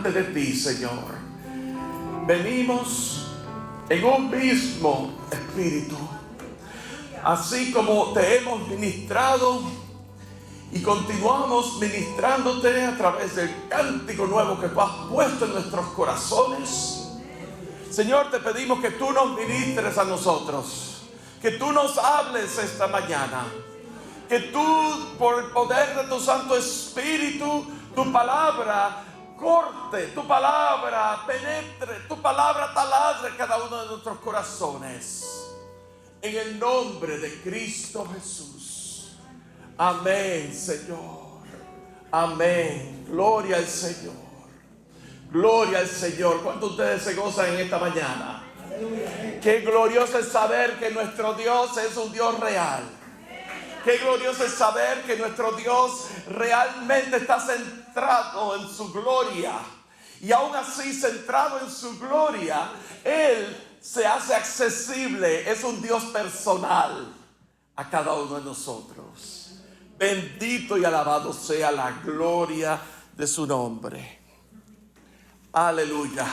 delante de ti, Señor. Venimos en un mismo espíritu, así como te hemos ministrado y continuamos ministrándote a través del cántico nuevo que tú has puesto en nuestros corazones. Señor, te pedimos que tú nos ministres a nosotros, que tú nos hables esta mañana, que tú, por el poder de tu Santo Espíritu, tu palabra corte, tu palabra penetre, tu palabra taladre cada uno de nuestros corazones. En el nombre de Cristo Jesús. Amén, Señor. Amén. Gloria al Señor. Gloria al Señor. ¿Cuántos de ustedes se gozan en esta mañana? Qué glorioso es saber que nuestro Dios es un Dios real. Qué glorioso es saber que nuestro Dios realmente está centrado en su gloria. Y aún así, centrado en su gloria, Él se hace accesible. Es un Dios personal a cada uno de nosotros. Bendito y alabado sea la gloria de su nombre. Aleluya.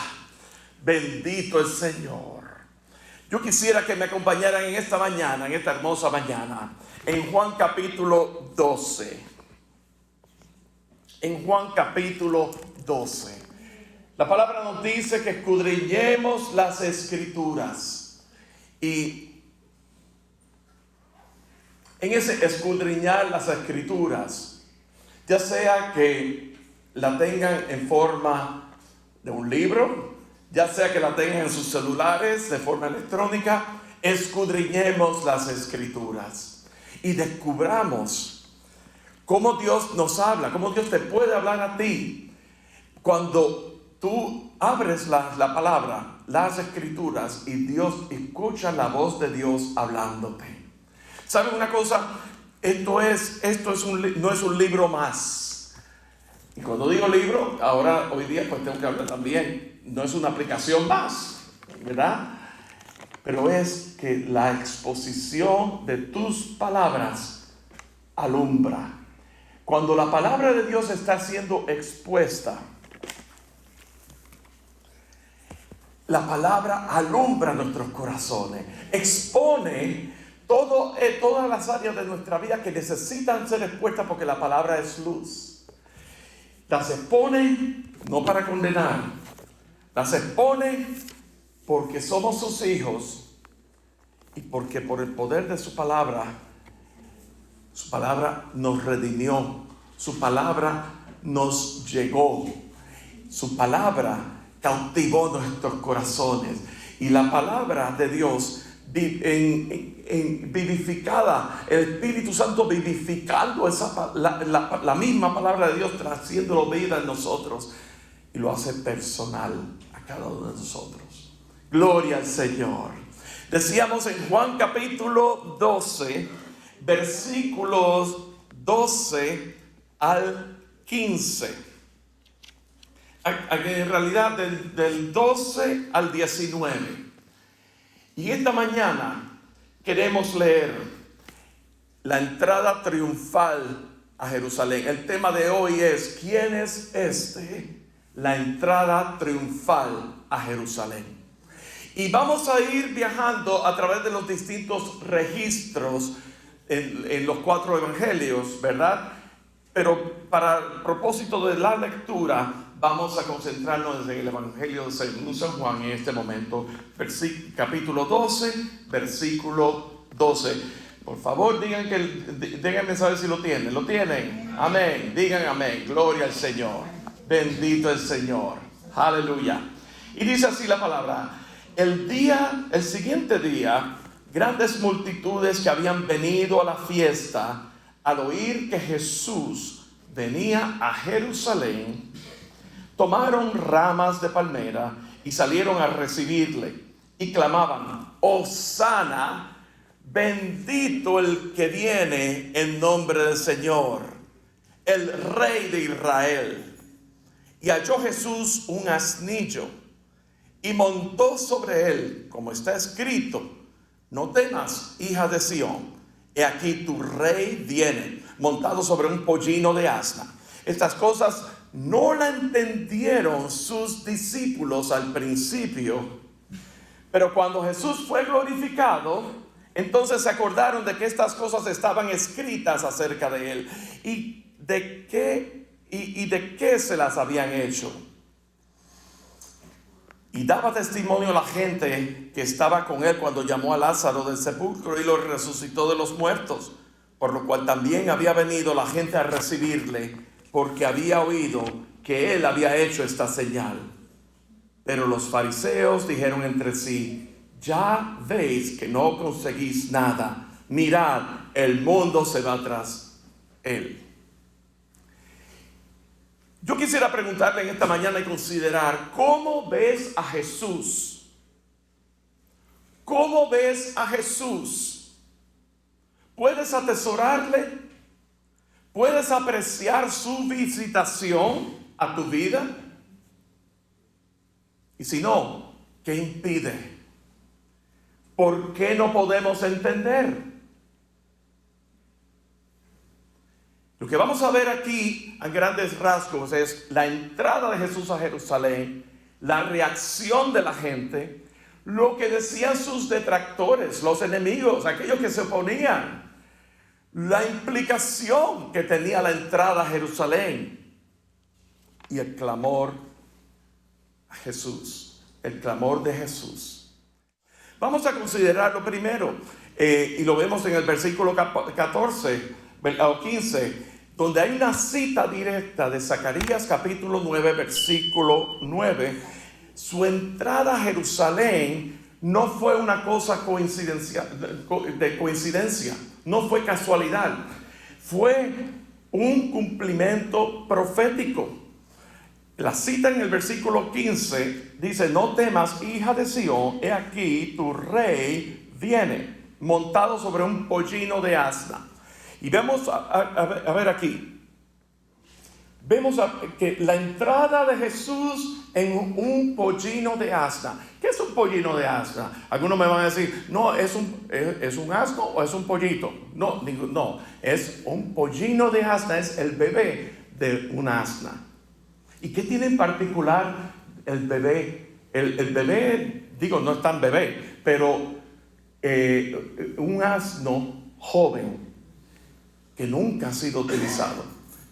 Bendito el Señor. Yo quisiera que me acompañaran en esta mañana, en esta hermosa mañana, en Juan capítulo 12. En Juan capítulo 12. La palabra nos dice que escudriñemos las Escrituras. Y en ese escudriñar las Escrituras, ya sea que la tengan en forma de un libro, ya sea que la tengan en sus celulares de forma electrónica, escudriñemos las Escrituras y descubramos cómo Dios nos habla, cómo Dios te puede hablar a ti cuando tú abres la palabra, las Escrituras, y Dios escucha la voz de Dios hablándote. ¿Saben una cosa? No es un libro más. Y cuando digo libro, hoy día pues tengo que hablar también. No es una aplicación más, ¿verdad? Pero es que la exposición de tus palabras alumbra. Cuando la palabra de Dios está siendo expuesta, la palabra alumbra nuestros corazones, expone todas las áreas de nuestra vida que necesitan ser expuestas, porque la palabra es luz. Las expone no para condenar, las expone porque somos sus hijos y porque por el poder de su palabra nos redimió, su palabra nos llegó, su palabra cautivó nuestros corazones. Y la palabra de Dios vivificada, el Espíritu Santo vivificando la misma palabra de Dios, trayendo vida en nosotros, y lo hace personal a cada uno de nosotros. Gloria al Señor. Decíamos en Juan capítulo 12, versículos 12 al 15. En realidad del 12 al 19. Y esta mañana queremos leer la entrada triunfal a Jerusalén. El tema de hoy es: ¿quién es este? La entrada triunfal a Jerusalén. Y vamos a ir viajando a través de los distintos registros en los 4 evangelios, ¿verdad? Pero para el propósito de la lectura, vamos a concentrarnos en el evangelio de San Juan en este momento, capítulo 12, versículo 12. Por favor, díganme saber si lo tienen. ¿Lo tienen? Amén. Digan amén. Gloria al Señor. Bendito el Señor. Aleluya. Y dice así la palabra: el siguiente día, grandes multitudes que habían venido a la fiesta, al oír que Jesús venía a Jerusalén, tomaron ramas de palmera y salieron a recibirle y clamaban: Hosana, bendito el que viene en nombre del Señor, el Rey de Israel. Y halló Jesús un asnillo y montó sobre él, como está escrito: no temas, hija de Sión, he aquí tu rey viene, montado sobre un pollino de asna. Estas cosas no la entendieron sus discípulos al principio, pero cuando Jesús fue glorificado, entonces se acordaron de que estas cosas estaban escritas acerca de él y de qué se las habían hecho. Y daba testimonio a la gente que estaba con él cuando llamó a Lázaro del sepulcro y lo resucitó de los muertos, por lo cual también había venido la gente a recibirle, porque había oído que él había hecho esta señal. Pero los fariseos dijeron entre sí: ya veis que no conseguís nada. Mirad, el mundo se va tras él. Yo quisiera preguntarle en esta mañana y considerar: ¿cómo ves a Jesús? ¿Cómo ves a Jesús? ¿Puedes atesorarle? ¿Puedes apreciar su visitación a tu vida? Y si no, ¿qué impide? ¿Por qué no podemos entender? Lo que vamos a ver aquí a grandes rasgos es la entrada de Jesús a Jerusalén, la reacción de la gente, lo que decían sus detractores, los enemigos, aquellos que se oponían, la implicación que tenía la entrada a Jerusalén y el clamor a Jesús, el clamor de Jesús. Vamos a considerarlo primero, y lo vemos en el versículo 14 o 15, donde hay una cita directa de Zacarías capítulo 9, versículo 9. Su entrada a Jerusalén no fue una cosa de coincidencia, no fue casualidad, fue un cumplimiento profético. La cita en el versículo 15 dice: no temas, hija de Sión, he aquí tu rey viene, montado sobre un pollino de asna. Y vemos, a ver aquí, vemos que la entrada de Jesús en un pollino de asna. ¿Qué es un pollino de asna? Algunos me van a decir: no, ¿es un asno o es un pollito? No, no, es un pollino de asna, es el bebé de una asna. ¿Y qué tiene en particular el bebé? El bebé, digo, no es tan bebé, pero un asno joven que nunca ha sido utilizado,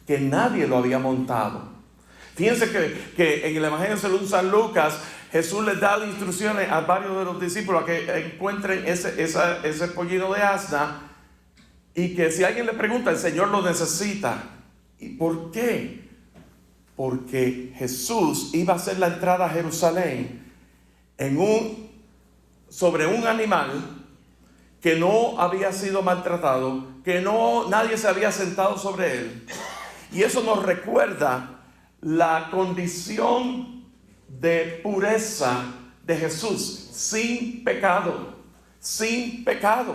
que nadie lo había montado. Fíjense que en el Evangelio según San Lucas, Jesús les da instrucciones a varios de los discípulos a que encuentren ese pollino de asna, y que si alguien le pregunta, el Señor lo necesita. ¿Y por qué? Porque Jesús iba a hacer la entrada a Jerusalén sobre un animal que no había sido maltratado, que nadie se había sentado sobre él. Y eso nos recuerda la condición de pureza de Jesús, sin pecado, sin pecado.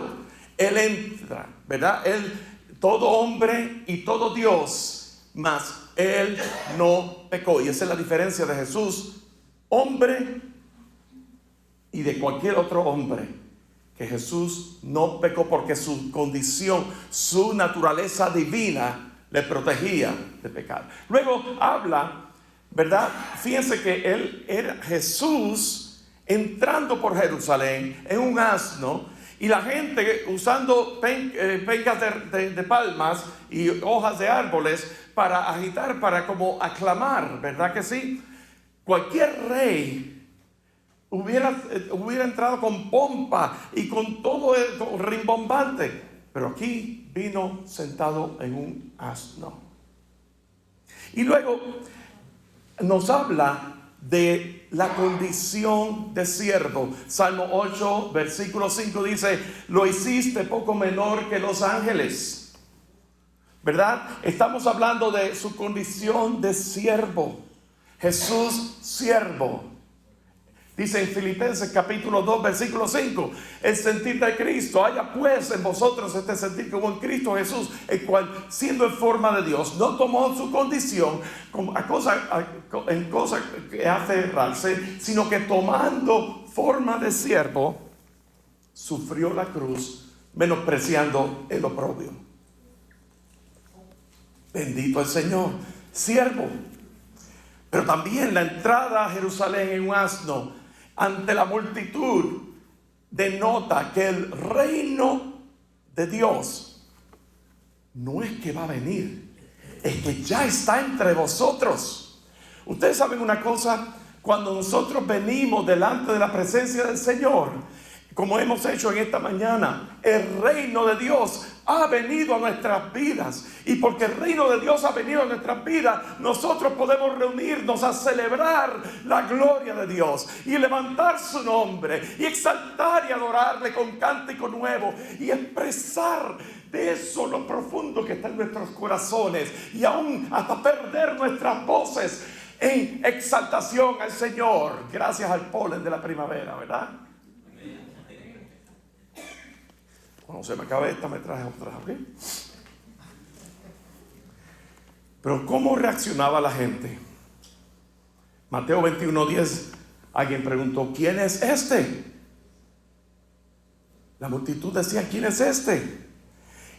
Él entra, ¿verdad? Él, todo hombre y todo Dios, mas él no pecó. Y esa es la diferencia de Jesús, hombre, y de cualquier otro hombre. Que Jesús no pecó porque su condición, su naturaleza divina le protegía de pecar. Luego habla, ¿verdad? Fíjense que él era Jesús entrando por Jerusalén en un asno, y la gente usando pencas de palmas y hojas de árboles para agitar, para como aclamar, ¿verdad que sí? Cualquier rey hubiera entrado con pompa y con todo rimbombante, pero aquí vino sentado en un asno. Y luego nos habla de la condición de siervo. Salmo 8, versículo 5 dice: lo hiciste poco menor que los ángeles. ¿Verdad? Estamos hablando de su condición de siervo. Jesús, siervo. Dice en Filipenses capítulo 2, versículo 5, el sentir de Cristo, haya pues en vosotros este sentir como en Cristo Jesús, el cual siendo en forma de Dios, no tomó su condición en cosa que aferrarse, sino que tomando forma de siervo, sufrió la cruz, menospreciando el oprobio. Bendito el Señor, siervo. Pero también la entrada a Jerusalén en un asno ante la multitud denota que el reino de Dios no es que va a venir, es que ya está entre vosotros. Ustedes saben una cosa, cuando nosotros venimos delante de la presencia del Señor, como hemos hecho en esta mañana, el reino de Dios ha venido a nuestras vidas. Y porque el reino de Dios ha venido a nuestras vidas, nosotros podemos reunirnos a celebrar la gloria de Dios y levantar su nombre y exaltar y adorarle con cántico nuevo y expresar de eso lo profundo que está en nuestros corazones y aún hasta perder nuestras voces en exaltación al Señor, gracias al polen de la primavera, ¿verdad? Cuando se me acabe esta me traje otra, ¿ok? Pero ¿cómo reaccionaba la gente? Mateo 21:10, alguien preguntó, ¿quién es este? La multitud decía, ¿quién es este?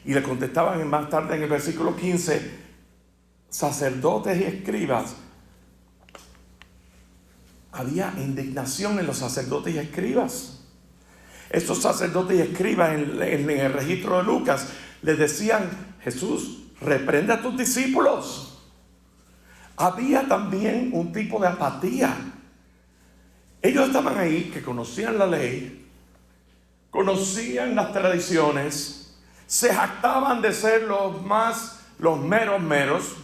Y le contestaban más tarde en el versículo 15, sacerdotes y escribas. Había indignación en los sacerdotes y escribas. Estos sacerdotes y escribas en el registro de Lucas les decían, Jesús, reprende a tus discípulos. Había también un tipo de apatía. Ellos estaban ahí, que conocían la ley, conocían las tradiciones, se jactaban de ser los meros,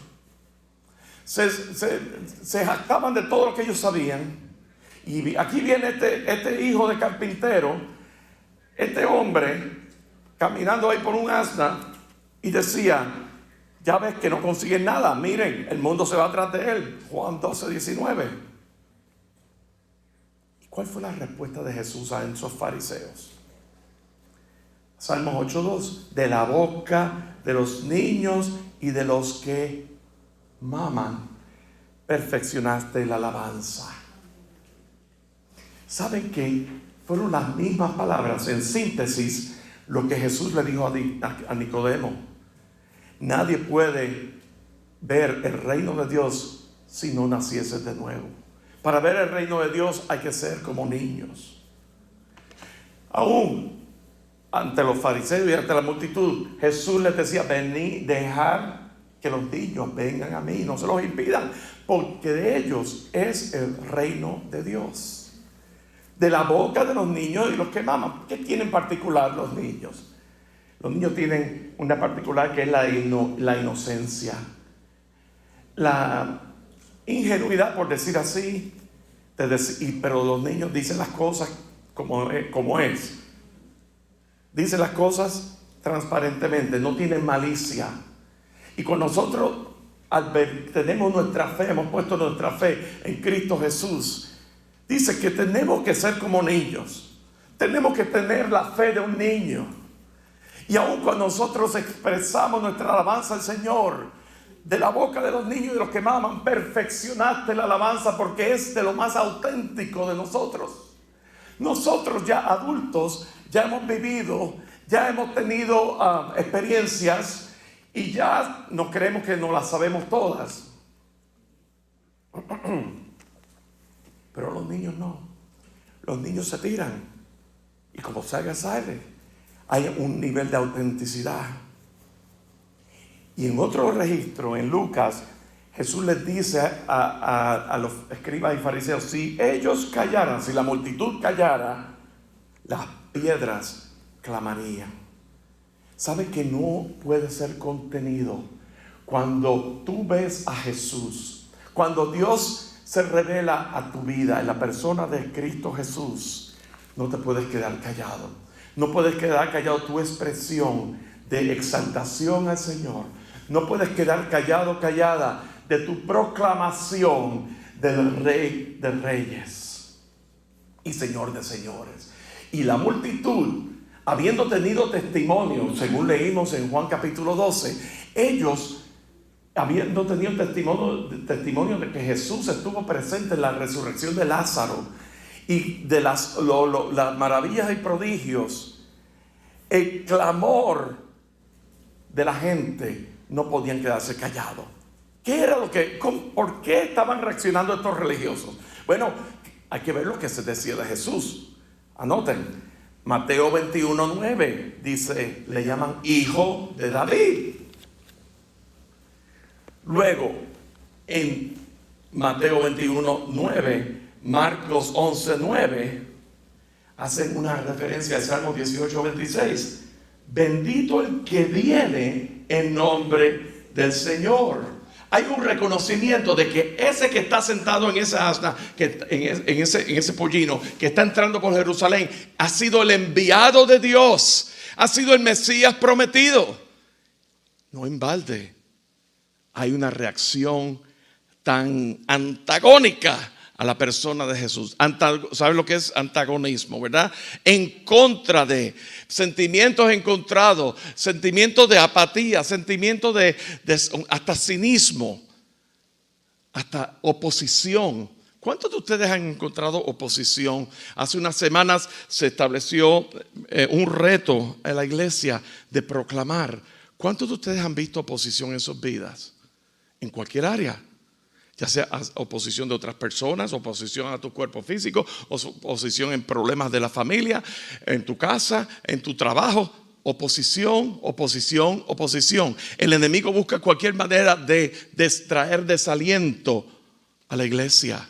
se jactaban de todo lo que ellos sabían. Y aquí viene este hijo de carpintero, este hombre caminando ahí por un asna y decía, ya ves que no consiguen nada, miren, el mundo se va atrás de él. Juan 12:19. ¿Y cuál fue la respuesta de Jesús a esos fariseos? Salmos 8:2, de la boca de los niños y de los que maman, perfeccionaste la alabanza. ¿Saben qué? Fueron las mismas palabras, en síntesis, lo que Jesús le dijo a Nicodemo. Nadie puede ver el reino de Dios si no naciese de nuevo. Para ver el reino de Dios hay que ser como niños. Aún ante los fariseos y ante la multitud, Jesús les decía, venid, dejar que los niños vengan a mí, no se los impidan, porque de ellos es el reino de Dios. De la boca de los niños y los que maman. ¿Qué tienen en particular los niños? Los niños tienen una particular que es la inocencia, la ingenuidad, por decir así, pero los niños dicen las cosas como es. Dicen las cosas transparentemente, no tienen malicia. Y con nosotros, tenemos nuestra fe, hemos puesto nuestra fe en Cristo Jesús. Dice que tenemos que ser como niños. Tenemos que tener la fe de un niño. Y aun cuando nosotros expresamos nuestra alabanza al Señor, de la boca de los niños y de los que maman, perfeccionaste la alabanza porque es de lo más auténtico de nosotros. Nosotros ya adultos, ya hemos vivido, ya hemos tenido experiencias y ya no creemos que no las sabemos todas. Pero los niños no. Los niños se tiran. Y como salga, sale. Hay un nivel de autenticidad. Y en otro registro, en Lucas, Jesús les dice a los escribas y fariseos, si ellos callaran, si la multitud callara, las piedras clamarían. ¿Sabe que no puede ser contenido cuando tú ves a Jesús? Cuando Dios se revela a tu vida en la persona de Cristo Jesús, no te puedes quedar callado. No puedes quedar callado tu expresión de exaltación al Señor. No puedes quedar callado, callada de tu proclamación del Rey de Reyes y Señor de Señores. Y la multitud, habiendo tenido testimonio, según leímos en Juan capítulo 12, ellos, habiendo tenido testimonio de que Jesús estuvo presente en la resurrección de Lázaro y de las maravillas y prodigios, el clamor de la gente, no podían quedarse callados. ¿Qué era por qué estaban reaccionando estos religiosos? Bueno, hay que ver lo que se decía de Jesús. Anoten, Mateo 21:9 dice, le llaman hijo de David. Luego, en Mateo 21:9, Marcos 11:9, hacen una referencia al Salmo 18:26. Bendito el que viene en nombre del Señor. Hay un reconocimiento de que ese que está sentado en esa asna, en ese pollino, que está entrando por Jerusalén, ha sido el enviado de Dios, ha sido el Mesías prometido. No en balde hay una reacción tan antagónica a la persona de Jesús. ¿Sabes lo que es antagonismo, verdad? En contra de, sentimientos encontrados, sentimientos de apatía, sentimientos de hasta cinismo, hasta oposición. ¿Cuántos de ustedes han encontrado oposición? Hace unas semanas se estableció un reto en la iglesia de proclamar. ¿Cuántos de ustedes han visto oposición en sus vidas? En cualquier área. Ya sea oposición de otras personas, oposición a tu cuerpo físico, oposición en problemas de la familia, en tu casa, en tu trabajo. Oposición, oposición, oposición. El enemigo busca cualquier manera de extraer desaliento a la iglesia.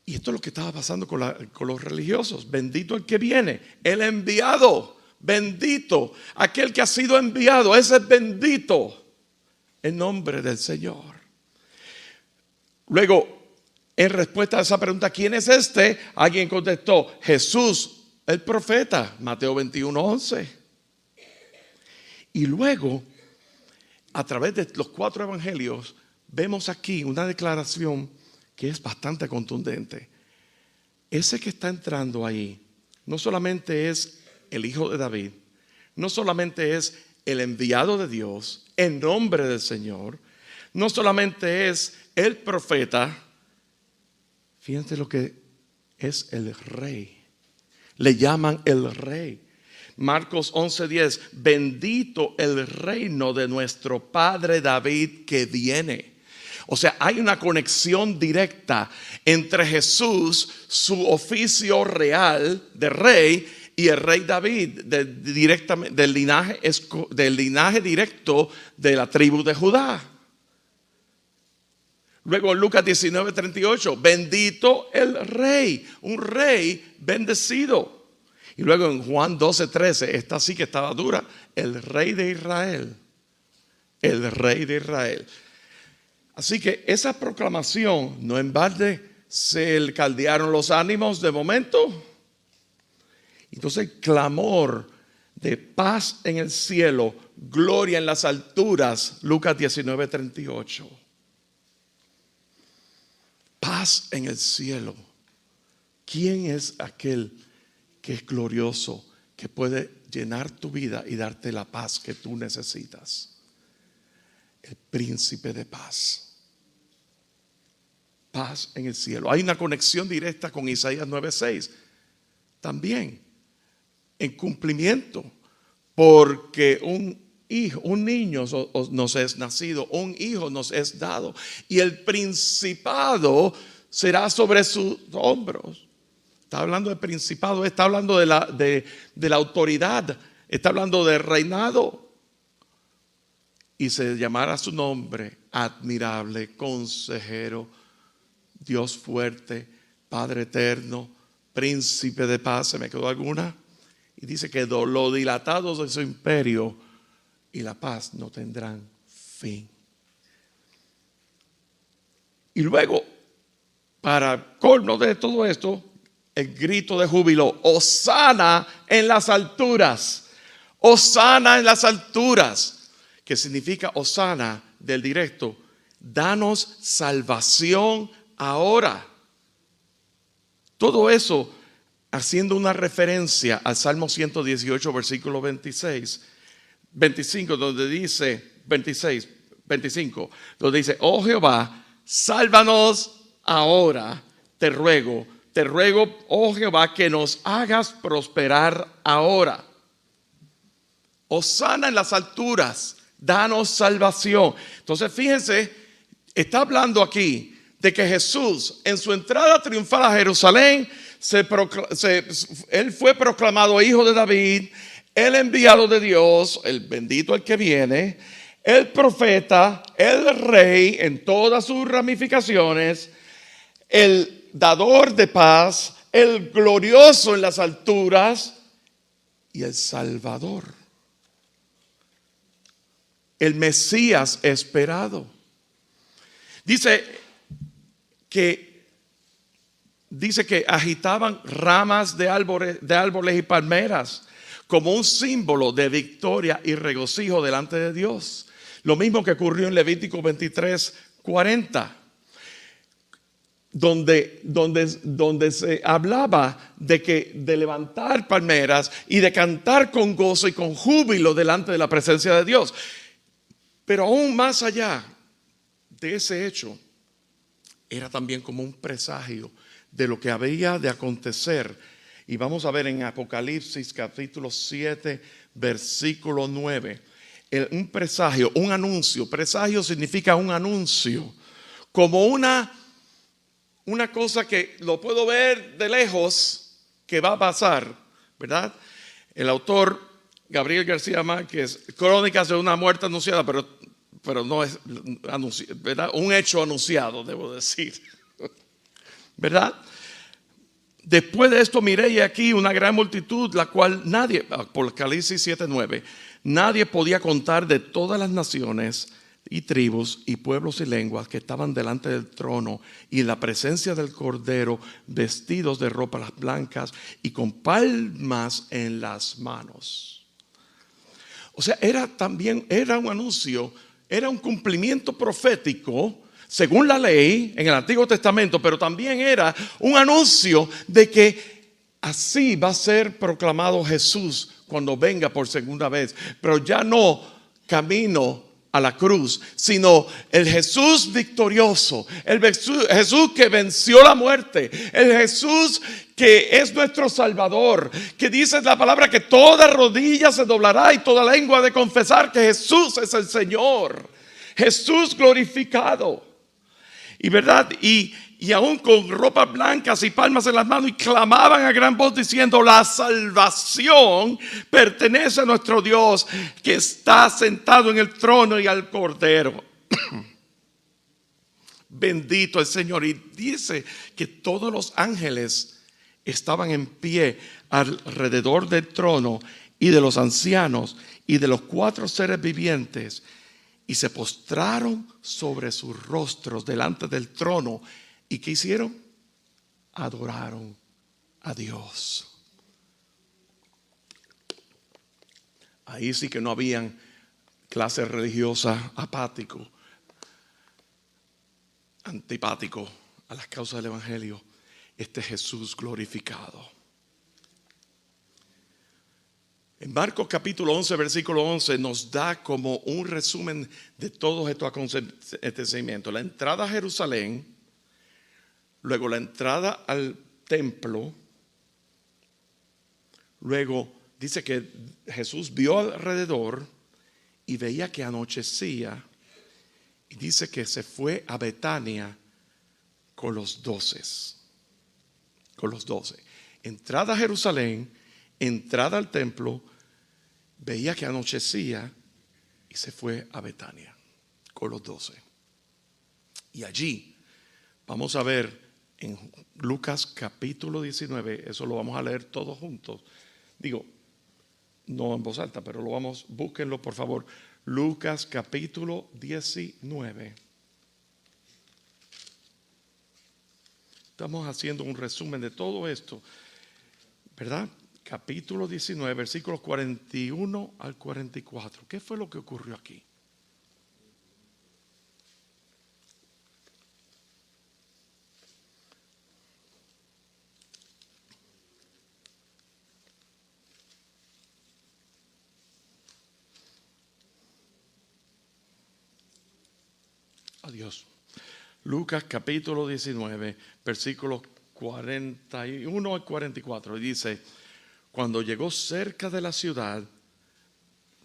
Y esto es lo que estaba pasando con los religiosos. Bendito el que viene, el enviado. Bendito aquel que ha sido enviado. Ese es bendito. En nombre del Señor. Luego, en respuesta a esa pregunta, ¿quién es este? Alguien contestó, Jesús, el profeta, Mateo 21:11. Y luego, a través de los 4 evangelios, vemos aquí una declaración que es bastante contundente. Ese que está entrando ahí, no solamente es el hijo de David, no solamente es el enviado de Dios en nombre del Señor, no solamente es el profeta, fíjense lo que es el rey. Le llaman el rey. Marcos 11:10, bendito el reino de nuestro padre David que viene. O sea, hay una conexión directa entre Jesús, su oficio real de rey, y el rey David, del linaje directo de la tribu de Judá. Luego en Lucas 19:38, bendito el rey, un rey bendecido. Y luego en Juan 12:13, esta sí que estaba dura, el rey de Israel. El rey de Israel. Así que esa proclamación, no en balde, se caldearon los ánimos de momento. Entonces el clamor de paz en el cielo, gloria en las alturas, Lucas 19:38. Paz en el cielo. ¿Quién es aquel que es glorioso, que puede llenar tu vida y darte la paz que tú necesitas? El príncipe de paz. Paz en el cielo. Hay una conexión directa con Isaías 9:6 también. En cumplimiento, porque un niño nos es nacido, un hijo nos es dado, y el principado será sobre sus hombros. Está hablando de principado, está hablando de la autoridad, está hablando de reinado. Y se llamará su nombre admirable, consejero, Dios fuerte, Padre eterno, príncipe de paz. ¿Se me quedó alguna? Y dice que lo dilatado de su imperio y la paz no tendrán fin. Y luego, para colmo de todo esto, el grito de júbilo: Hosana en las alturas. Hosana en las alturas. Que significa Hosana del directo: danos salvación ahora. Todo eso haciendo una referencia al Salmo 118, versículo 25, donde dice, 25, donde dice: oh Jehová, sálvanos ahora, te ruego, oh Jehová, que nos hagas prosperar ahora. Hosana en las alturas, danos salvación. Entonces fíjense, está hablando aquí de que Jesús en su entrada triunfal a Jerusalén, él fue proclamado hijo de David, el enviado de Dios, el bendito el que viene, el profeta, el rey en todas sus ramificaciones, el dador de paz, el glorioso en las alturas y el Salvador, el Mesías esperado. Dice que agitaban ramas de árboles y palmeras como un símbolo de victoria y regocijo delante de Dios. Lo mismo que ocurrió en Levítico 23:40. Donde se hablaba de levantar palmeras y de cantar con gozo y con júbilo delante de la presencia de Dios. Pero aún más allá de ese hecho, era también como un presagio de lo que había de acontecer. Y vamos a ver en Apocalipsis capítulo 7, versículo 9. Un presagio, un anuncio. Presagio significa un anuncio, como una cosa que lo puedo ver de lejos que va a pasar, ¿verdad? El autor Gabriel García Márquez, Crónicas de una muerte anunciada, pero no es ¿verdad? Un hecho anunciado, debo decir, ¿verdad? Después de esto miré y aquí una gran multitud, la cual nadie, Apocalipsis 7:9, nadie podía contar, de todas las naciones y tribus y pueblos y lenguas que estaban delante del trono y en la presencia del Cordero, vestidos de ropas blancas y con palmas en las manos. O sea, era un anuncio, era un cumplimiento profético según la ley en el Antiguo Testamento, pero también era un anuncio de que así va a ser proclamado Jesús cuando venga por segunda vez, pero ya no camino a la cruz, sino el Jesús victorioso, el Jesús que venció la muerte, el Jesús que es nuestro Salvador, que dice la palabra que toda rodilla se doblará y toda lengua de confesar que Jesús es el Señor, Jesús glorificado. Y verdad, y aún con ropas blancas y palmas en las manos, y clamaban a gran voz diciendo: la salvación pertenece a nuestro Dios, que está sentado en el trono y al Cordero. Bendito el Señor. Y dice que todos los ángeles estaban en pie alrededor del trono y de los ancianos y de los 4 seres vivientes, y se postraron sobre sus rostros delante del trono. ¿Y qué hicieron? Adoraron a Dios. Ahí sí que no habían clase religiosa apático, antipático a las causas del Evangelio. Este Jesús glorificado. En Marcos capítulo 11, versículo 11 nos da como un resumen de todos estos acontecimientos. La entrada a Jerusalén, luego la entrada al templo, luego dice que Jesús vio alrededor y veía que anochecía, y dice que se fue a Betania con los 12. Entrada a Jerusalén, entrada al templo, veía que anochecía y se fue a Betania con los 12. Y allí vamos a ver en Lucas capítulo 19, eso lo vamos a leer todos juntos. Digo, no en voz alta, pero búsquenlo por favor. Lucas capítulo 19. Estamos haciendo un resumen de todo esto, ¿verdad? Capítulo 19, versículos 41 al 44. ¿Qué fue lo que ocurrió aquí? Adiós. Lucas capítulo 19, versículos 41 al 44. Y dice: cuando llegó cerca de la ciudad,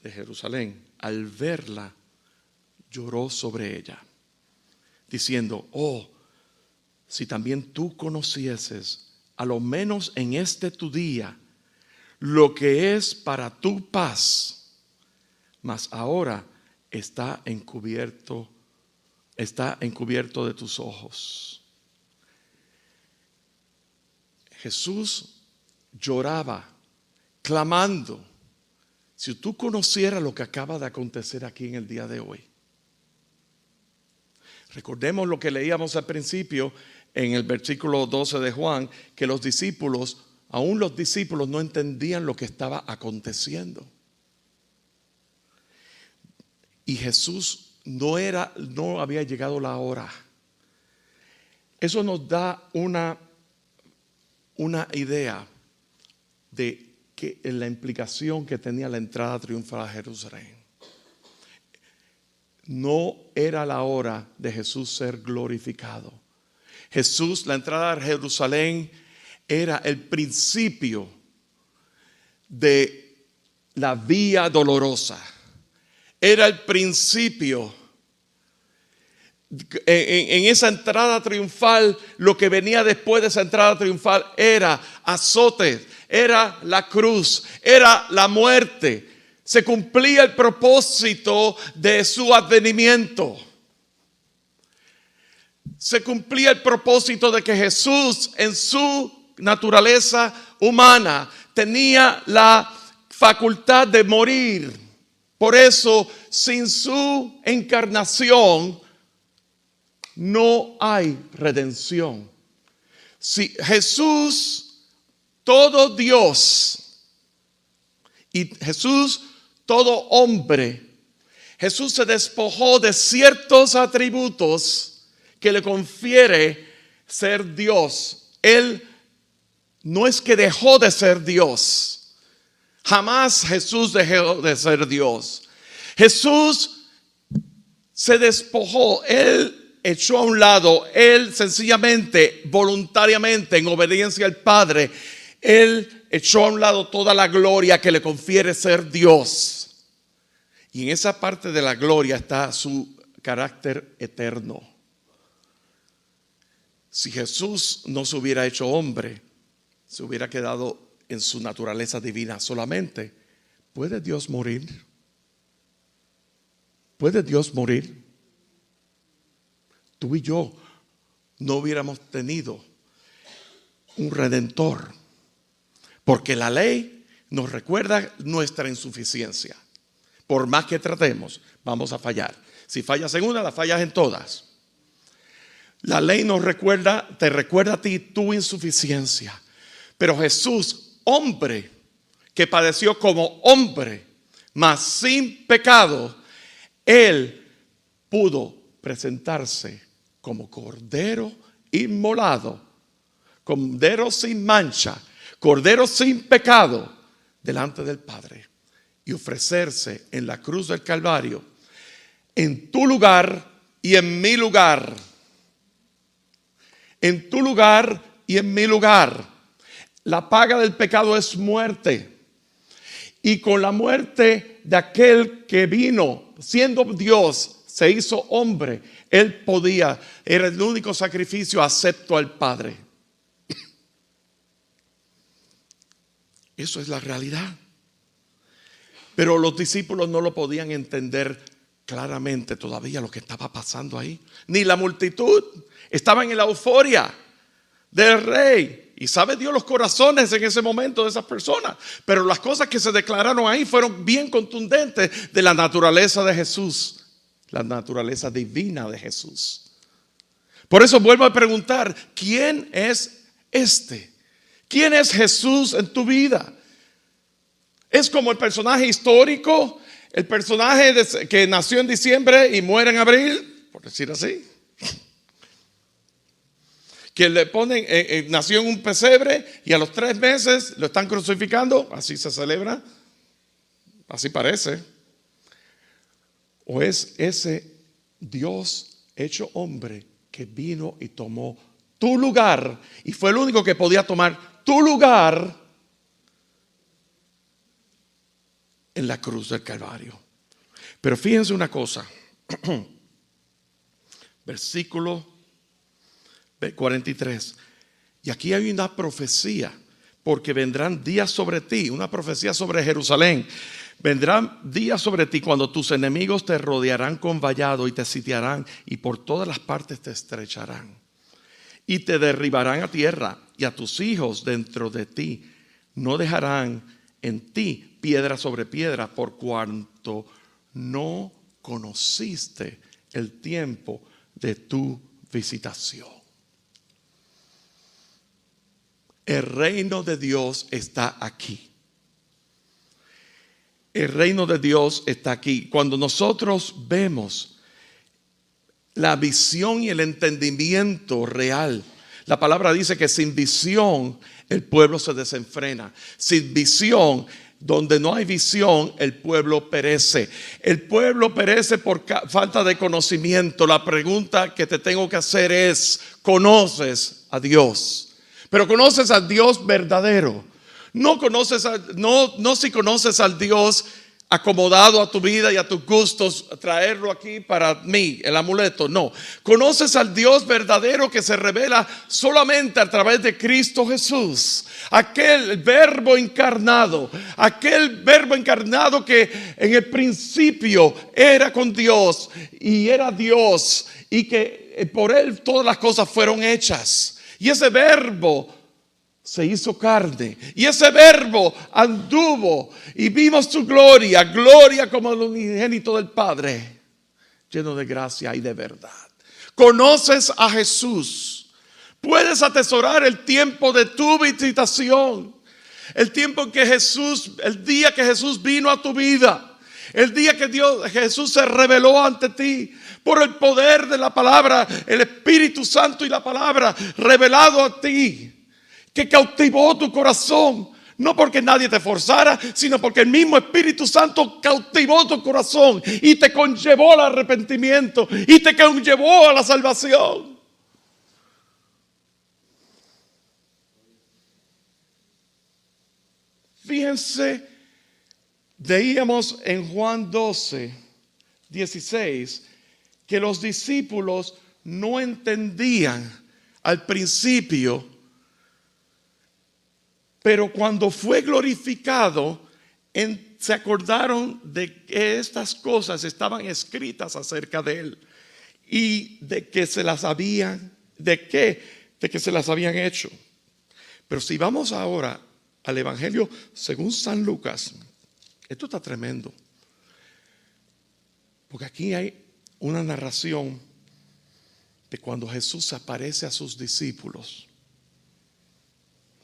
de Jerusalén, al verla, lloró sobre ella, diciendo: oh, si también tú conocieses, a lo menos en este tu día, lo que es para tu paz, mas ahora está encubierto de tus ojos. Jesús lloraba, clamando. Si tú conocieras lo que acaba de acontecer aquí en el día de hoy. Recordemos lo que leíamos al principio en el versículo 12 de Juan, que los discípulos, aún los discípulos, no entendían lo que estaba aconteciendo. Y Jesús no había llegado la hora. Eso nos da una idea de la implicación que tenía la entrada triunfal a Jerusalén. No era la hora de Jesús ser glorificado. Jesús, la entrada a Jerusalén era el principio de la vía dolorosa. Era el principio. En esa entrada triunfal, lo que venía después de esa entrada triunfal era azotes, era la cruz, era la muerte. Se cumplía el propósito de su advenimiento. Se cumplía el propósito de que Jesús, en su naturaleza humana, tenía la facultad de morir. Por eso, sin su encarnación, no hay redención. Si Jesús, todo Dios, y Jesús, todo hombre, Jesús se despojó de ciertos atributos que le confiere ser Dios. Él no es que dejó de ser Dios. Jamás Jesús dejó de ser Dios. Jesús se despojó. Él echó a un lado, él sencillamente, voluntariamente, en obediencia al Padre, él echó a un lado toda la gloria que le confiere ser Dios. Y en esa parte de la gloria está su carácter eterno. Si Jesús no se hubiera hecho hombre, se hubiera quedado en su naturaleza divina solamente. ¿Puede Dios morir? ¿Puede Dios morir? Tú y yo no hubiéramos tenido un redentor, porque la ley nos recuerda nuestra insuficiencia. Por más que tratemos, vamos a fallar. Si fallas en una, la fallas en todas. La ley nos recuerda, te recuerda a ti tu insuficiencia. Pero Jesús, hombre, que padeció como hombre, mas sin pecado, él pudo presentarse como cordero inmolado, cordero sin mancha, cordero sin pecado delante del Padre, y ofrecerse en la cruz del Calvario en tu lugar y en mi lugar. En tu lugar y en mi lugar. La paga del pecado es muerte. Y con la muerte de aquel que vino, siendo Dios, se hizo hombre, él podía, era el único sacrificio acepto al Padre. Eso es la realidad. Pero los discípulos no lo podían entender claramente todavía lo que estaba pasando ahí. Ni la multitud. Estaban en la euforia del rey. Y sabe Dios los corazones en ese momento de esas personas. Pero las cosas que se declararon ahí fueron bien contundentes de la naturaleza de Jesús. La naturaleza divina de Jesús. Por eso vuelvo a preguntar, ¿quién es este? ¿Quién es Jesús en tu vida? ¿Es como el personaje histórico? ¿El personaje que nació en diciembre y muere en abril? Por decir así. Que le ponen, nació en un pesebre y a los 3 meses lo están crucificando. Así se celebra. Así parece. ¿O es ese Dios hecho hombre que vino y tomó tu lugar y fue el único que podía tomar tu lugar en la cruz del Calvario. Pero fíjense una cosa. Versículo 43. Y aquí hay una profecía, porque vendrán días sobre ti, una profecía sobre Jerusalén. Vendrán días sobre ti cuando tus enemigos te rodearán con vallado y te sitiarán y por todas las partes te estrecharán y te derribarán a tierra y a tus hijos dentro de ti. No dejarán en ti piedra sobre piedra por cuanto no conociste el tiempo de tu visitación. El reino de Dios está aquí. El reino de Dios está aquí. Cuando nosotros vemos la visión y el entendimiento real, la palabra dice que sin visión el pueblo se desenfrena. Sin visión, donde no hay visión, el pueblo perece. El pueblo perece por falta de conocimiento. La pregunta que te tengo que hacer es: ¿conoces a Dios? Pero ¿conoces al Dios verdadero? No si conoces al Dios acomodado a tu vida y a tus gustos, traerlo aquí para mí, el amuleto. No, conoces al Dios verdadero que se revela solamente a través de Cristo Jesús. Aquel verbo encarnado que en el principio era con Dios y era Dios, y que por él todas las cosas fueron hechas. Y ese verbo se hizo carne, y ese verbo anduvo, y vimos su gloria como el unigénito del Padre, lleno de gracia y de verdad. Conoces a Jesús. Puedes atesorar el tiempo de tu visitación, el tiempo que el día que Jesús vino a tu vida, el día que Jesús se reveló ante ti por el poder de la palabra, el Espíritu Santo y la palabra revelado a ti, que cautivó tu corazón, no porque nadie te forzara, sino porque el mismo Espíritu Santo cautivó tu corazón y te conllevó al arrepentimiento y te conllevó a la salvación. Fíjense, leíamos en Juan 12:16 que los discípulos no entendían al principio, pero cuando fue glorificado, se acordaron de que estas cosas estaban escritas acerca de él y de que se las habían hecho. Pero si vamos ahora al Evangelio según San Lucas, esto está tremendo, porque aquí hay una narración de cuando Jesús aparece a sus discípulos.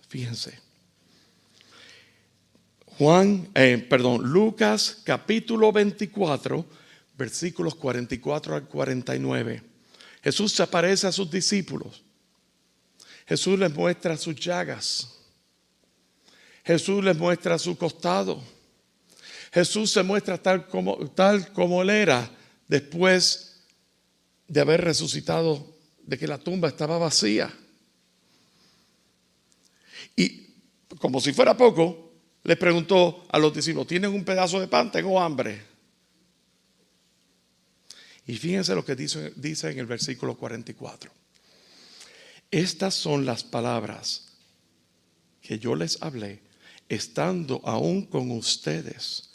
Fíjense. Lucas capítulo 24, versículos 44 al 49. Jesús se aparece a sus discípulos. Jesús les muestra sus llagas. Jesús les muestra su costado. Jesús se muestra tal como él era después de haber resucitado, de que la tumba estaba vacía. Y como si fuera poco, les preguntó a los discípulos: ¿tienen un pedazo de pan? Tengo hambre. Y fíjense lo que dice en el versículo 44. Estas son las palabras que yo les hablé estando aún con ustedes,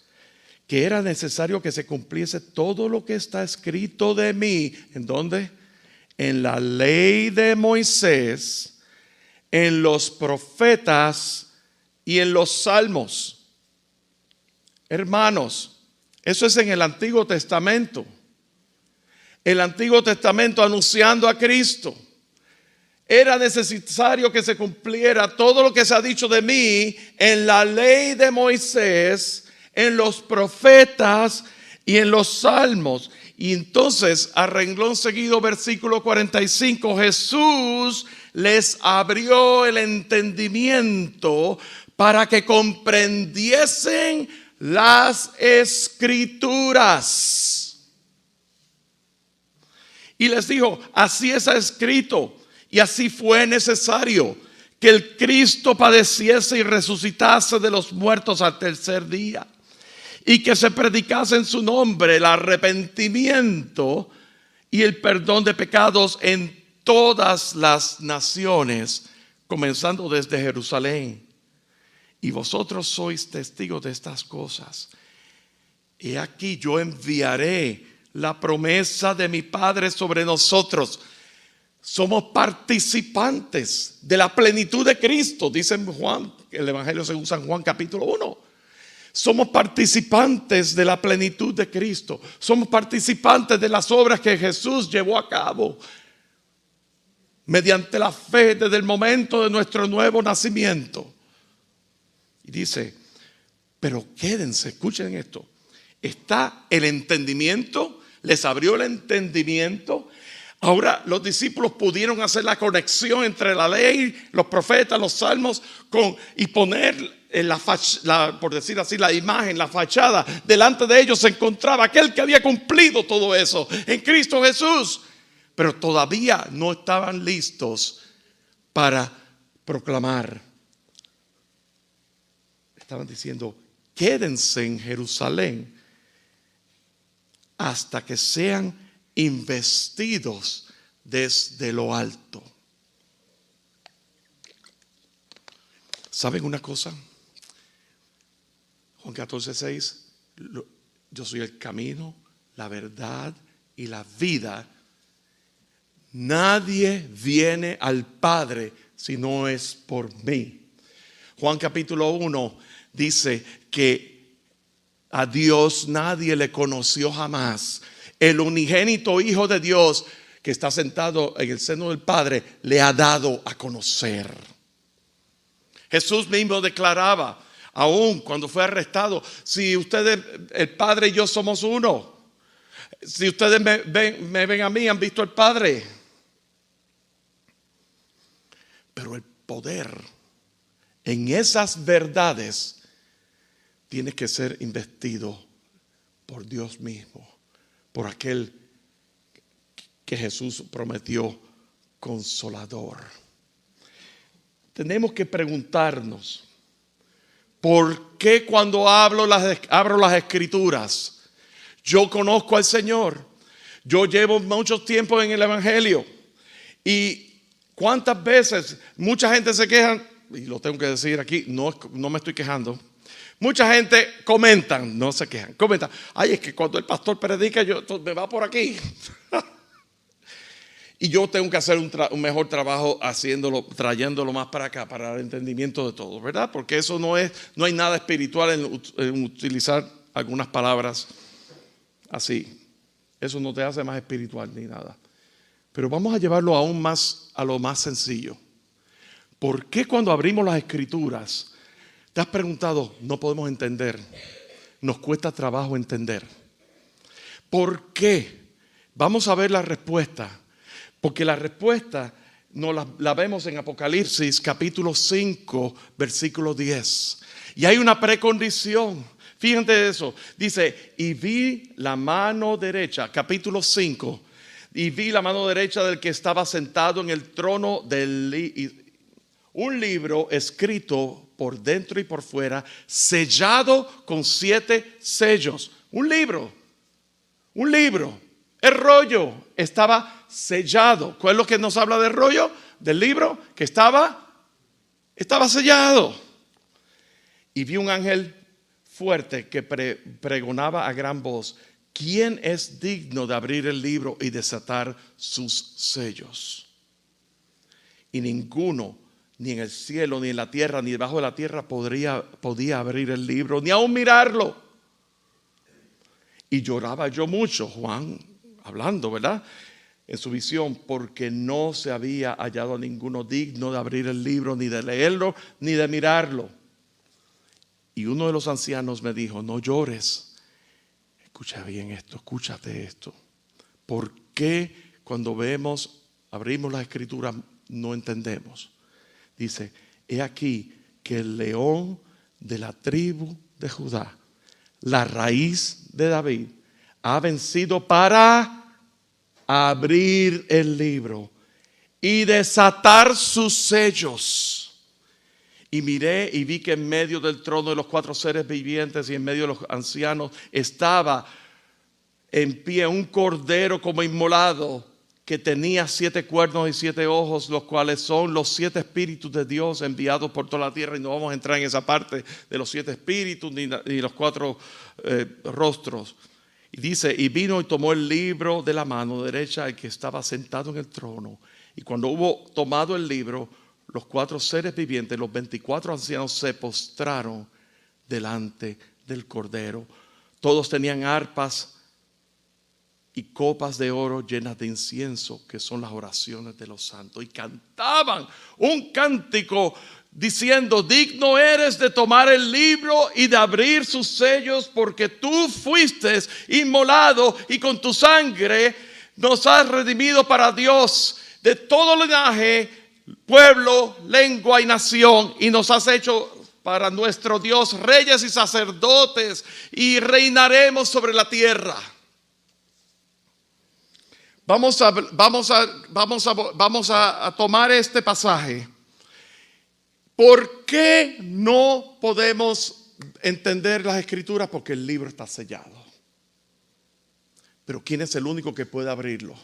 que era necesario que se cumpliese todo lo que está escrito de mí. ¿En dónde? En la ley de Moisés, en los profetas y en los salmos. Hermanos, eso es en el Antiguo Testamento. El Antiguo Testamento anunciando a Cristo. Era necesario que se cumpliera todo lo que se ha dicho de mí en la ley de Moisés, en los profetas y en los salmos. Y entonces, a renglón seguido, versículo 45, Jesús les abrió el entendimiento para que comprendiesen las Escrituras. Y les dijo: así está escrito, y así fue necesario que el Cristo padeciese y resucitase de los muertos al tercer día, y que se predicase en su nombre el arrepentimiento y el perdón de pecados en todas las naciones, comenzando desde Jerusalén. Y vosotros sois testigos de estas cosas. He aquí yo enviaré la promesa de mi Padre sobre nosotros. Somos participantes de la plenitud de Cristo, dice Juan, el Evangelio según San Juan capítulo 1. Somos participantes de la plenitud de Cristo. Somos participantes de las obras que Jesús llevó a cabo mediante la fe desde el momento de nuestro nuevo nacimiento. Y dice, pero quédense, escuchen esto. Está el entendimiento, les abrió el entendimiento. Ahora los discípulos pudieron hacer la conexión entre la ley, los profetas, los salmos, y poner por decir así, la imagen, la fachada. Delante de ellos se encontraba aquel que había cumplido todo eso en Cristo Jesús. Pero todavía no estaban listos para proclamar. Estaban diciendo, quédense en Jerusalén hasta que sean investidos desde lo alto. ¿Saben una cosa? Juan 14:6, yo soy el camino, la verdad y la vida. Nadie viene al Padre si no es por mí. Juan capítulo 1 dice que a Dios nadie le conoció jamás. El unigénito Hijo de Dios que está sentado en el seno del Padre le ha dado a conocer. Jesús mismo declaraba, aún cuando fue arrestado, si ustedes, el Padre y yo somos uno. Si ustedes me ven a mí, han visto al Padre. Pero el poder en esas verdades tiene que ser investido por Dios mismo, por aquel que Jesús prometió consolador. Tenemos que preguntarnos, ¿por qué cuando abro las escrituras, yo conozco al Señor? Yo llevo mucho tiempo en el Evangelio y ¿cuántas veces mucha gente se queja? Y lo tengo que decir aquí, no me estoy quejando. Mucha gente comentan, no se quejan, comentan, ay, es que cuando el pastor predica, me va por aquí. Y yo tengo que hacer un mejor trabajo trayéndolo más para acá, para el entendimiento de todo, ¿verdad? Porque eso no hay nada espiritual en utilizar algunas palabras así. Eso no te hace más espiritual ni nada. Pero vamos a llevarlo aún más a lo más sencillo. ¿Por qué cuando abrimos las escrituras, te has preguntado, no podemos entender? Nos cuesta trabajo entender. ¿Por qué? Vamos a ver la respuesta. Porque la respuesta la vemos en Apocalipsis capítulo 5, versículo 10. Y hay una precondición. Fíjate eso. Dice, y vi la mano derecha, capítulo 5. Y vi la mano derecha del que estaba sentado en el trono un libro escrito por dentro y por fuera, sellado con 7 sellos. Un libro. El rollo estaba sellado. ¿Cuál es lo que nos habla del rollo? Del libro que estaba sellado. Y vi un ángel fuerte que pregonaba a gran voz, ¿quién es digno de abrir el libro y desatar sus sellos? Y ninguno, ni en el cielo, ni en la tierra, ni debajo de la tierra podía abrir el libro, ni aún mirarlo. Y lloraba yo mucho, Juan, hablando, ¿verdad? En su visión, porque no se había hallado a ninguno digno de abrir el libro, ni de leerlo, ni de mirarlo. Y uno de los ancianos me dijo, no llores. Escucha bien esto, escúchate esto. ¿Por qué cuando abrimos la escritura no entendemos? Dice, he aquí que el león de la tribu de Judá, la raíz de David, ha vencido para abrir el libro y desatar sus sellos. Y miré y vi que en medio del trono de los 4 seres vivientes y en medio de los ancianos estaba en pie un cordero como inmolado, que tenía 7 cuernos y 7 ojos, los cuales son los 7 espíritus de Dios enviados por toda la tierra. Y no vamos a entrar en esa parte de los 7 espíritus ni los 4 rostros. Y dice, y vino y tomó el libro de la mano derecha del que estaba sentado en el trono. Y cuando hubo tomado el libro, los 4 seres vivientes, los 24 ancianos, se postraron delante del Cordero. Todos tenían arpas y copas de oro llenas de incienso, que son las oraciones de los santos. Y cantaban un cántico diciendo, digno eres de tomar el libro y de abrir sus sellos, porque tú fuiste inmolado y con tu sangre nos has redimido para Dios de todo linaje, pueblo, lengua y nación, y nos has hecho para nuestro Dios reyes y sacerdotes, y reinaremos sobre la tierra. Vamos a tomar este pasaje. ¿Por qué no podemos entender las Escrituras? Porque el libro está sellado. Pero ¿quién es el único que puede abrirlo?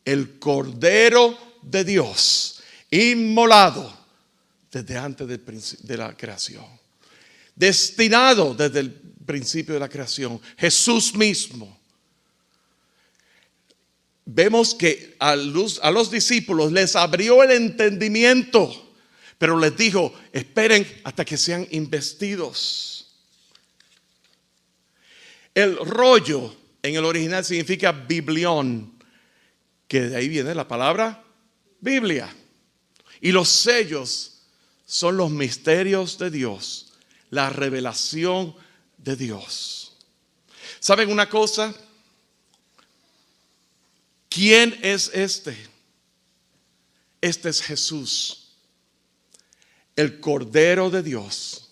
El Cordero de Dios, inmolado desde antes de la creación, destinado desde el principio de la creación, Jesús mismo. Vemos que a los discípulos les abrió el entendimiento, pero les dijo, esperen hasta que sean investidos. El rollo en el original significa biblión, que de ahí viene la palabra Biblia. Y los sellos son los misterios de Dios, la revelación de Dios. ¿Saben una cosa? ¿Quién es este? Este es Jesús, el Cordero de Dios,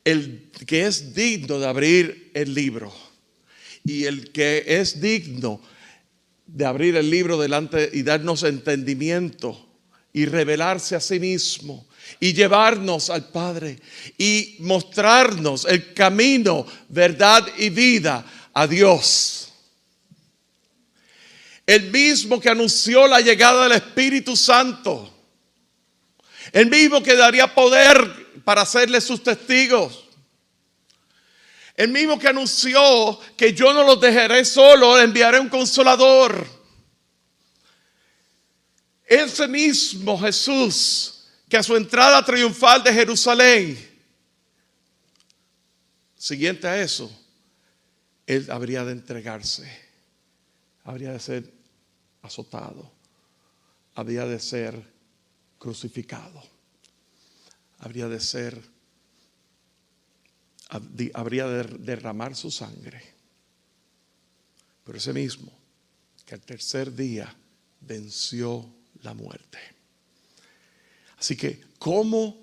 el que es digno de abrir el libro, y el que es digno de abrir el libro delante y darnos entendimiento y revelarse a sí mismo y llevarnos al Padre y mostrarnos el camino, verdad y vida a Dios. El mismo que anunció la llegada del Espíritu Santo, el mismo que daría poder para hacerle sus testigos, el mismo que anunció que yo no los dejaré solos, enviaré un consolador. Ese mismo Jesús que a su entrada triunfal de Jerusalén, siguiente a eso, él habría de entregarse, habría de ser azotado, habría de ser crucificado, habría de derramar su sangre. Pero ese mismo que al tercer día venció la muerte. Así que, ¿cómo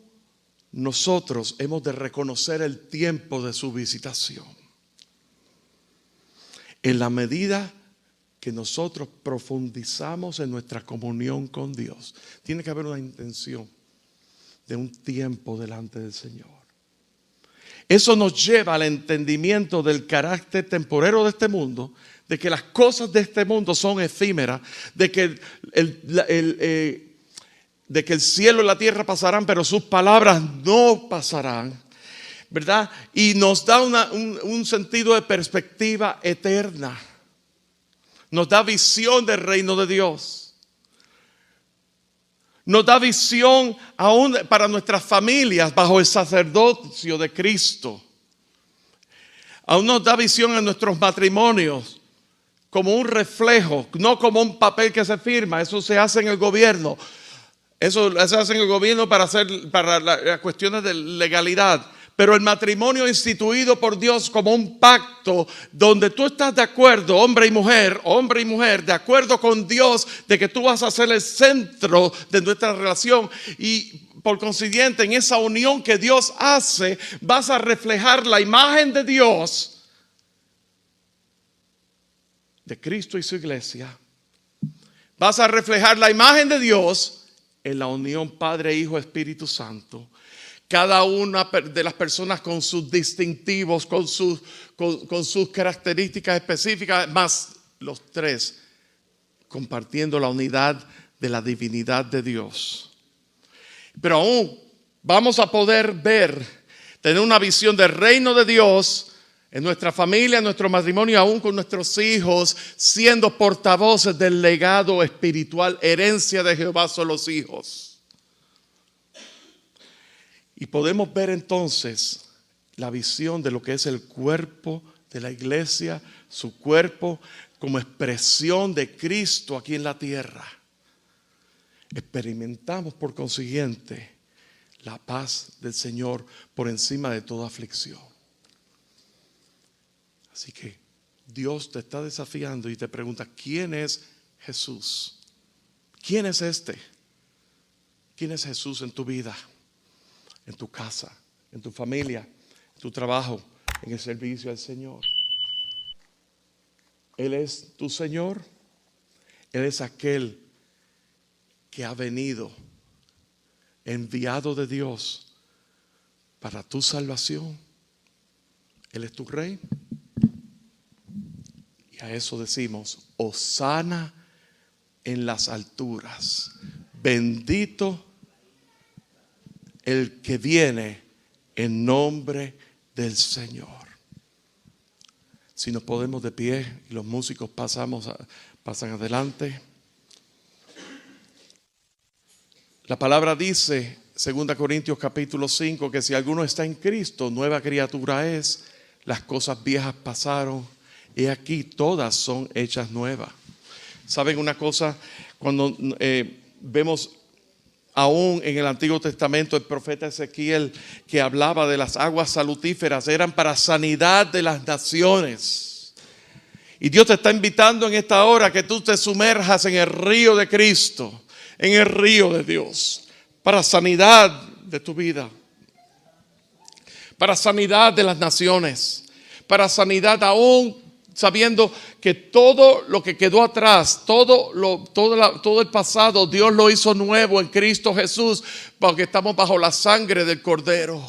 nosotros hemos de reconocer el tiempo de su visitación? En la medida que nosotros profundizamos en nuestra comunión con Dios, tiene que haber una intención de un tiempo delante del Señor. Eso nos lleva al entendimiento del carácter temporero de este mundo, de que las cosas de este mundo son efímeras, de que el cielo y la tierra pasarán, pero sus palabras no pasarán, ¿verdad? Y nos da un sentido de perspectiva eterna. Nos da visión del reino de Dios. Nos da visión aún para nuestras familias bajo el sacerdocio de Cristo. Aún nos da visión en nuestros matrimonios como un reflejo, no como un papel que se firma. Eso se hace en el gobierno. Eso se hace en el gobierno para las cuestiones de legalidad. Pero el matrimonio instituido por Dios como un pacto donde tú estás de acuerdo, hombre y mujer, de acuerdo con Dios de que tú vas a ser el centro de nuestra relación, y por consiguiente en esa unión que Dios hace vas a reflejar la imagen de Dios, de Cristo y su iglesia. Vas a reflejar la imagen de Dios en la unión Padre, Hijo, Espíritu Santo. Cada una de las personas con sus distintivos, con sus características específicas, más los tres compartiendo la unidad de la divinidad de Dios. Pero aún vamos a poder tener una visión del reino de Dios en nuestra familia, en nuestro matrimonio, aún con nuestros hijos, siendo portavoces del legado espiritual. Herencia de Jehová son los hijos. Y podemos ver entonces la visión de lo que es el cuerpo de la iglesia, su cuerpo como expresión de Cristo aquí en la tierra. Experimentamos por consiguiente la paz del Señor por encima de toda aflicción. Así que Dios te está desafiando y te pregunta, ¿quién es Jesús? ¿Quién es este? ¿Quién es Jesús en tu vida? En tu casa, en tu familia, en tu trabajo, en el servicio al Señor. Él es tu Señor. Él es aquel que ha venido, enviado de Dios para tu salvación. Él es tu Rey. Y a eso decimos, hosana en las alturas. Bendito el que viene en nombre del Señor. Si nos ponemos de pie y los músicos pasan adelante. La palabra dice, 2 Corintios capítulo 5, que si alguno está en Cristo, nueva criatura es. Las cosas viejas pasaron, y aquí todas son hechas nuevas. ¿Saben una cosa? Cuando vemos aún en el Antiguo Testamento el profeta Ezequiel que hablaba de las aguas salutíferas, eran para sanidad de las naciones. Y Dios te está invitando en esta hora que tú te sumerjas en el río de Cristo, en el río de Dios, para sanidad de tu vida, para sanidad de las naciones, para sanidad aún sabiendo que todo lo que quedó atrás, todo el pasado, Dios lo hizo nuevo en Cristo Jesús, porque estamos bajo la sangre del Cordero,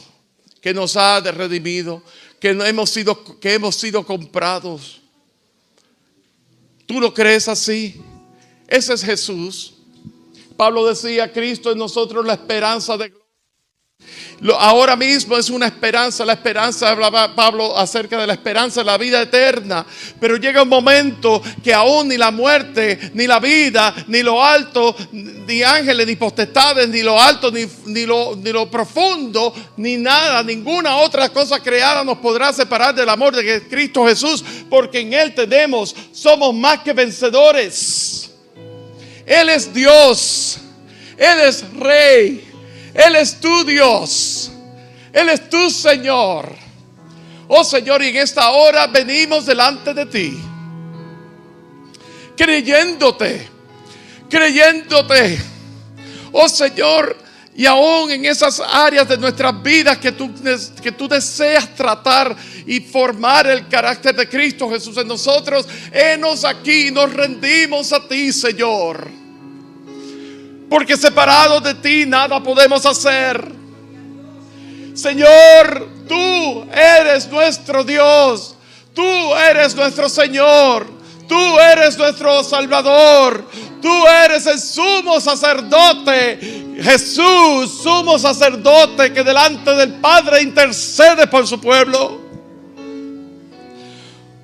que nos ha redimido, que hemos sido comprados. ¿Tú lo crees así? Ese es Jesús. Pablo decía, Cristo en nosotros la esperanza de gloria. Ahora mismo es una esperanza, la esperanza, hablaba Pablo acerca de la esperanza de la vida eterna, pero llega un momento que aún ni la muerte, ni la vida, ni lo alto, ni ángeles, ni potestades, ni lo alto, ni lo profundo, ni nada, ninguna otra cosa creada nos podrá separar del amor de Cristo Jesús, porque en Él somos más que vencedores. Él es Dios, Él es Rey. Él es tu Dios, Él es tu Señor. Oh Señor, y en esta hora venimos delante de ti, creyéndote. Oh Señor, y aún en esas áreas de nuestras vidas que tú deseas tratar y formar el carácter de Cristo Jesús en nosotros, henos aquí, nos rendimos a ti, Señor. Porque separados de ti nada podemos hacer. Señor, tú eres nuestro Dios. Tú eres nuestro Señor. Tú eres nuestro Salvador. Tú eres el sumo sacerdote. Jesús, sumo sacerdote que delante del Padre intercede por su pueblo.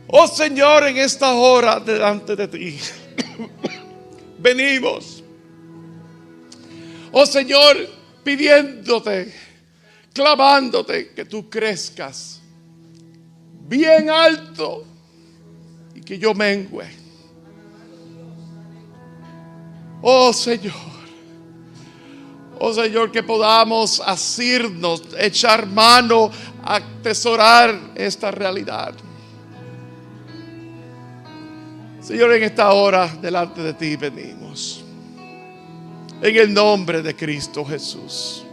Oh Señor, en esta hora delante de ti venimos. Oh Señor, pidiéndote, clamándote que tú crezcas bien alto y que yo mengüe. Oh Señor, que podamos asirnos, echar mano, atesorar esta realidad. Señor, en esta hora delante de ti venimos. En el nombre de Cristo Jesús.